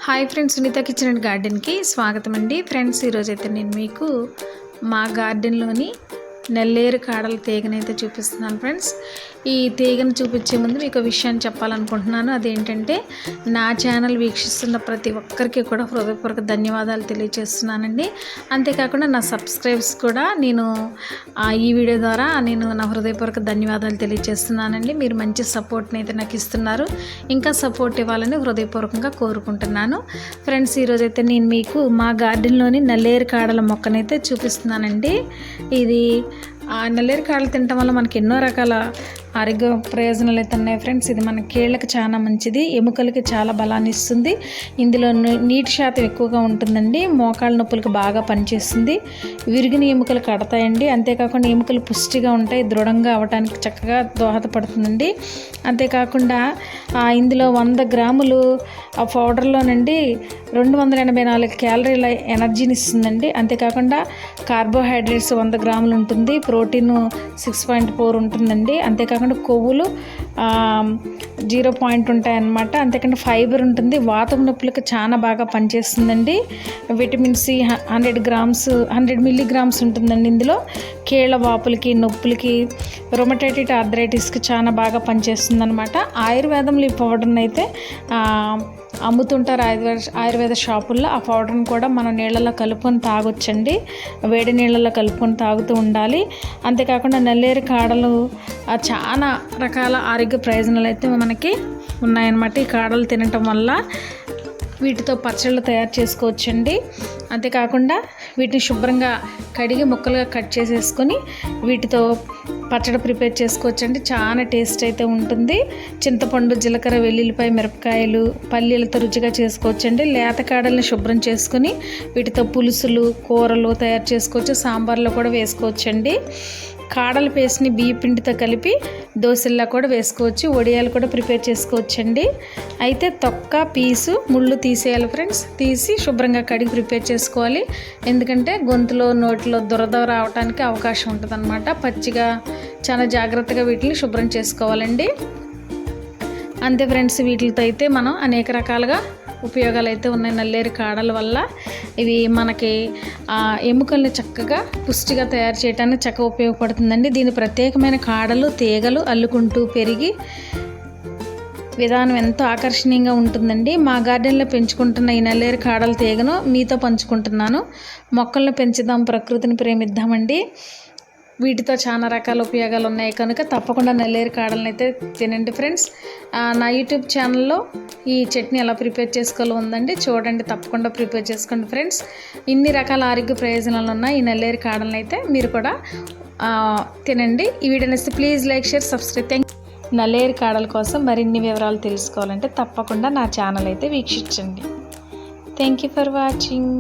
Hi friends, Sunitha kitchen and గార్డెన్కి స్వాగతం అండి. ఫ్రెండ్స్, ఈరోజైతే నేను మీకు మా గార్డెన్లోని నల్లేరు కాడల తీగనైతే చూపిస్తున్నాను. ఫ్రెండ్స్, ఈ తీగను చూపించే ముందు మీకు విషయాన్ని చెప్పాలనుకుంటున్నాను. అదేంటంటే, నా ఛానల్ వీక్షిస్తున్న ప్రతి ఒక్కరికి కూడా హృదయపూర్వక ధన్యవాదాలు తెలియజేస్తున్నానండి. అంతేకాకుండా నా సబ్స్క్రైబ్స్ కూడా నేను ఈ వీడియో ద్వారా నా హృదయపూర్వక ధన్యవాదాలు తెలియజేస్తున్నానండి. మీరు మంచి సపోర్ట్ని అయితే నాకు ఇస్తున్నారు. ఇంకా సపోర్ట్ ఇవ్వాలని హృదయపూర్వకంగా కోరుకుంటున్నాను. ఫ్రెండ్స్, ఈరోజైతే నేను మీకు మా గార్డెన్లోని నల్లేరు కాడల మొక్కనైతే చూపిస్తున్నానండి. ఇది నల్లేరు కాడలు తినటం వల్ల మనకి ఎన్నో రకాల ఆరోగ్య ప్రయోజనాలు అయితే ఉన్నాయి. ఫ్రెండ్స్, ఇది మన కీళ్ళకి చాలా మంచిది, ఎముకలకి చాలా బలాన్ని ఇస్తుంది. ఇందులో నీటి శాతం ఎక్కువగా ఉంటుందండి. మోకాళ్ళ నొప్పులకు బాగా పనిచేస్తుంది. విరిగిన ఎముకలు కడతాయండి. అంతేకాకుండా ఎముకలు పుష్టిగా ఉంటాయి, దృఢంగా అవ్వడానికి చక్కగా దోహదపడుతుందండి. అంతేకాకుండా ఇందులో 100 గ్రాములు ఆ పౌడర్లోనండి 284 క్యాలరీల ఎనర్జీని ఇస్తుందండి. అంతేకాకుండా కార్బోహైడ్రేట్స్ 100 గ్రాములు ఉంటుంది, ప్రోటీన్ 6.4 ఉంటుందండి. అంతేకాకుండా కొవ్వులు 0 ఉంటాయన్నమాట. అంతేకాకుండా ఫైబర్ ఉంటుంది, వాతం నొప్పులకు చాలా బాగా పనిచేస్తుందండి. విటమిన్ సి 100 మిల్లీగ్రామ్స్ ఉంటుందండి. ఇందులో కీళ్ళ వాపులకి, నొప్పులకి, రొమటైటిడ్ ఆర్థరైటిస్కి చాలా బాగా పనిచేస్తుంది అనమాట. ఆయుర్వేదంలో ఈ పౌడర్ని అయితే అమ్ముతుంటారు ఆయుర్వేద షాపుల్లో. ఆ పౌడర్ని కూడా మనం నీళ్ళలో కలుపుకొని తాగొచ్చండి. వేడి నీళ్ళలో కలుపుకొని తాగుతూ ఉండాలి. అంతేకాకుండా నల్లేరు కాడలు చాలా రకాల ఆరోగ్య ప్రయోజనాలు అయితే మనకి ఉన్నాయన్నమాట. ఈ కాడలు తినటం వల్ల వీటితో పచ్చళ్ళు తయారు చేసుకోవచ్చండి. అంతేకాకుండా వీటిని శుభ్రంగా కడిగి ముక్కలుగా కట్ చేసేసుకొని వీటితో పచ్చడి ప్రిపేర్ చేసుకోవచ్చండి. చాలా టేస్ట్ అయితే ఉంటుంది. చింతపండు, జీలకర్ర, వెల్లుల్లిపాయ, మిరపకాయలు, పల్లీలతో రుచిగా చేసుకోవచ్చండి. లేత కాడల్ని శుభ్రం చేసుకొని వీటితో పులుసులు, కూరలు తయారు చేసుకోవచ్చు. సాంబార్లో కూడా వేసుకోవచ్చండి. కాడల పేస్ట్ని బియ్య పిండితో కలిపి దోశల్లో కూడా వేసుకోవచ్చు. వడియాలు కూడా ప్రిపేర్ చేసుకోవచ్చండి. అయితే తొక్క, పీసు, ముళ్ళు తీసేయాలి ఫ్రెండ్స్. తీసి శుభ్రంగా కడిగి ప్రిపేర్ చేసుకోవాలి. ఎందుకంటే గొంతులో, నోటిలో దురద రావడానికి అవకాశం ఉంటుంది అన్నమాట. పచ్చిగా చాలా జాగ్రత్తగా వీటిని శుభ్రం చేసుకోవాలండి. అంతే ఫ్రెండ్స్, వీటితో అయితే మనం అనేక రకాలుగా ఉపయోగాలు అయితే ఉన్నాయి. నల్లేరు కాడల వల్ల ఇవి మనకి ఎముకల్ని చక్కగా పుష్టిగా తయారు చేయడానికి చక్కగా ఉపయోగపడుతుందండి. దీని ప్రత్యేకమైన కాడలు, తీగలు అల్లుకుంటూ పెరిగి విధానం ఎంతో ఆకర్షణీయంగా ఉంటుందండి. మా గార్డెన్లో పెంచుకుంటున్న ఈ నల్లేరు కాడల తీగను మీతో పంచుకుంటున్నాను. మొక్కలను పెంచుదాం, ప్రకృతిని ప్రేమిద్దామండి. వీటితో చాలా రకాల ఉపయోగాలు ఉన్నాయి కనుక తప్పకుండా నల్లేరు కాడలను అయితే తినండి ఫ్రెండ్స్. నా యూట్యూబ్ ఛానల్లో ఈ చట్నీ ఎలా ప్రిపేర్ చేసుకోవాలో ఉందండి, చూడండి. తప్పకుండా ప్రిపేర్ చేసుకోండి ఫ్రెండ్స్. ఇన్ని రకాల ఆరోగ్య ప్రయోజనాలు ఉన్నాయి ఈ నల్లేరు కాడలను అయితే మీరు కూడా తినండి. ఈ వీడియో నచ్చితే ప్లీజ్ లైక్, షేర్, సబ్స్క్రైబ్. నల్లేరు కాడల కోసం మరిన్ని వివరాలు తెలుసుకోవాలంటే తప్పకుండా నా ఛానల్ అయితే వీక్షించండి. Thank you for watching.